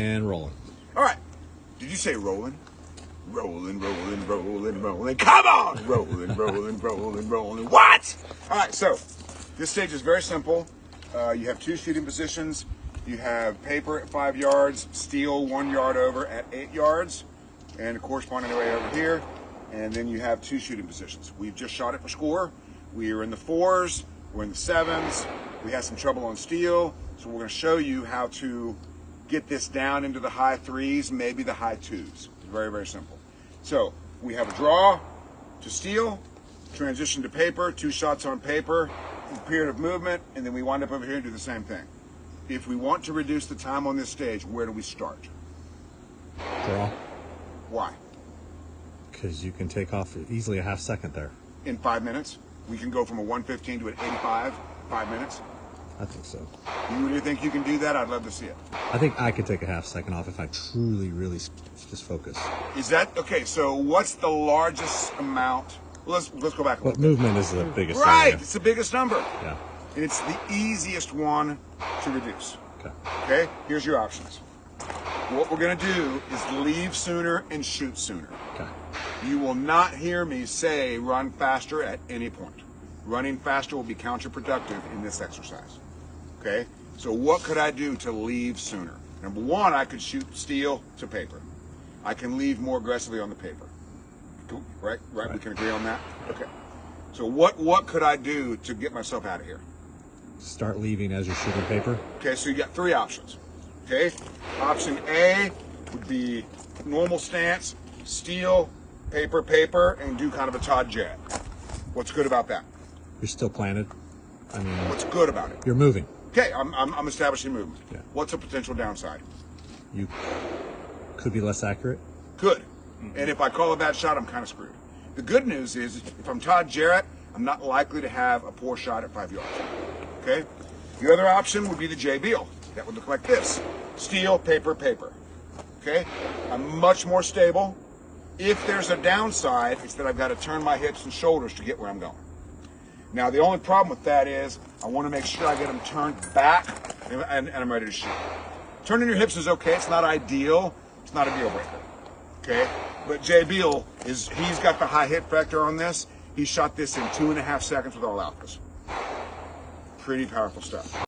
And rolling. All right. Did you say rolling? Rolling, rolling, rolling, rolling. Come on! Rolling, rolling, rolling, rolling. What? All right, so this stage is very simple. You have two shooting positions. You have paper at 5 yards, steel 1 yard over at 8 yards, and a corresponding array over here. And then you have two shooting positions. We've just shot it for score. We are in the 4s, we're in the 7s. We had some trouble on steel, so we're going to show you how to get this down into the high 3s, maybe the high 2s. Very, very simple. So we have a draw to steel, transition to paper, 2 shots on paper, period of movement, and then we wind up over here and do the same thing. If we want to reduce the time on this stage, where do we start? Draw. Why? Because you can take off easily a half second there. In 5 minutes? We can go from a 115 to an 85, 5 minutes? I think so. You really think you can do that? I'd love to see it. I think I could take a half second off if I truly, really just focus. Is that, okay, so what's the largest amount? Let's go back a What little bit. movement is the biggest? Right, area? it's the biggest number. Yeah. And it's the easiest one to reduce. Okay. Okay, here's your options. What we're gonna do is leave sooner and shoot sooner. Okay. You will not hear me say run faster at any point. Running faster will be counterproductive in this exercise. Okay, so what could I do to leave sooner? Number one, I could shoot steel to paper. I can leave more aggressively on the paper. Cool. Right? We can agree on that? Okay. So what could I do to get myself out of here? Start leaving as you're shooting paper. Okay, so you got 3 options. Okay, option A would be normal stance, steel, paper, paper, and do kind of a Todd Jarrett. What's good about that? You're still planted. I mean, What's good about it? you're moving. Okay, I'm establishing movement. Yeah. What's a potential downside? You could be less accurate. Good. And if I call a bad shot, I'm kind of screwed. The good news is, if I'm Todd Jarrett, I'm not likely to have a poor shot at 5 yards. Okay? The other option would be the J. Beal. That would look like this. Steel, paper, paper. Okay? I'm much more stable. If there's a downside, it's that I've got to turn my hips and shoulders to get where I'm going. Now, the only problem with that is I want to make sure I get them turned back and I'm ready to shoot. Turning your hips is okay. It's not ideal. It's not a deal breaker. Okay? But J. Beal, he's got the high hit factor on this. He shot this in 2.5 seconds with all alphas. Pretty powerful stuff.